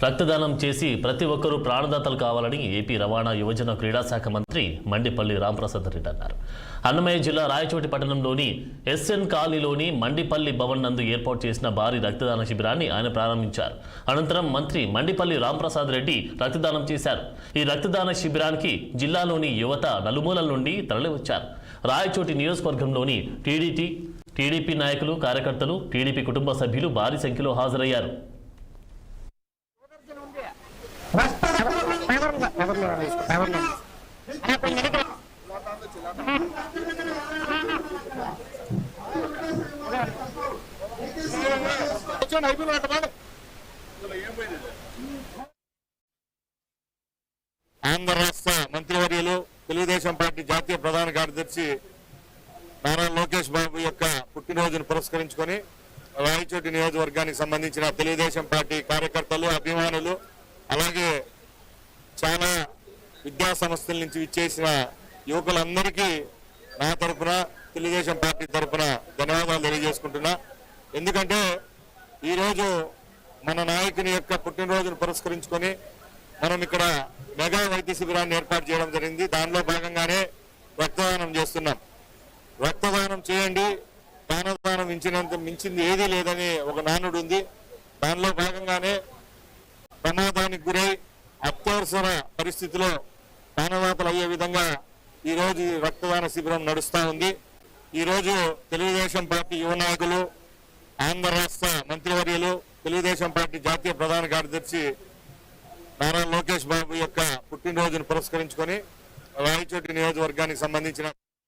రక్తదానం చేసి ప్రతి ఒక్కరూ ప్రాణదాతలు కావాలని ఏపీ రవాణా యువజన క్రీడా శాఖ మంత్రి మండిపల్లి రాంప్రసాద్ రెడ్డి అన్నారు. అన్నమయ్య జిల్లా రాయచోటి పట్టణంలోని ఎస్ఎన్ కాలనీలోని మండిపల్లి భవన్ నందు ఏర్పాటు చేసిన భారీ రక్తదాన శిబిరాన్ని ఆయన ప్రారంభించారు. అనంతరం మంత్రి మండిపల్లి రాంప్రసాద్ రెడ్డి రక్తదానం చేశారు. ఈ రక్తదాన శిబిరానికి జిల్లాలోని యువత నలుమూలల నుండి తరలివచ్చారు. రాయచోటి నియోజకవర్గంలోని టీడీపీ నాయకులు, కార్యకర్తలు, టీడీపీ కుటుంబ సభ్యులు భారీ సంఖ్యలో హాజరయ్యారు. ఆంధ్ర రాష్ట్ర మంత్రివర్యులు తెలుగుదేశం పార్టీ జాతీయ ప్రధాన కార్యదర్శి నారా లోకేష్ బాబు యొక్క పుట్టినరోజును పురస్కరించుకొని రాయచోటి నియోజకవర్గానికి సంబంధించిన తెలుగుదేశం పార్టీ కార్యకర్తలు, అభిమానులు, అలాగే చాలా విద్యా సంస్థల నుంచి విచ్చేసిన యువకులందరికీ నా తరఫున, తెలుగుదేశం పార్టీ తరఫున ధన్యవాదాలు తెలియజేసుకుంటున్నా. ఎందుకంటే ఈరోజు మన నాయకుని యొక్క పుట్టినరోజును పురస్కరించుకొని మనం ఇక్కడ మెగా వైద్య శిబిరాన్ని ఏర్పాటు చేయడం జరిగింది. దానిలో భాగంగానే రక్తదానం చేస్తున్నాం. రక్తదానం చేయండి, ప్రాణదానం మించింది ఏదీ లేదని ఒక నానుడు ఉంది. దానిలో భాగంగానే ప్రమాదానికి గురై అత్యవసర పరిస్థితిలో ప్రాణదాతలు అయ్యే విధంగా ఈరోజు ఈ రక్తదాన శిబిరం నడుస్తూ ఉంది. ఈరోజు తెలుగుదేశం పార్టీ యువ నాయకులు, ఆంధ్ర రాష్ట్ర మంత్రివర్యులు, తెలుగుదేశం పార్టీ జాతీయ ప్రధాన కార్యదర్శి నారా లోకేష్ బాబు యొక్క పుట్టినరోజును పురస్కరించుకొని రాయచోటి నియోజకవర్గానికి సంబంధించిన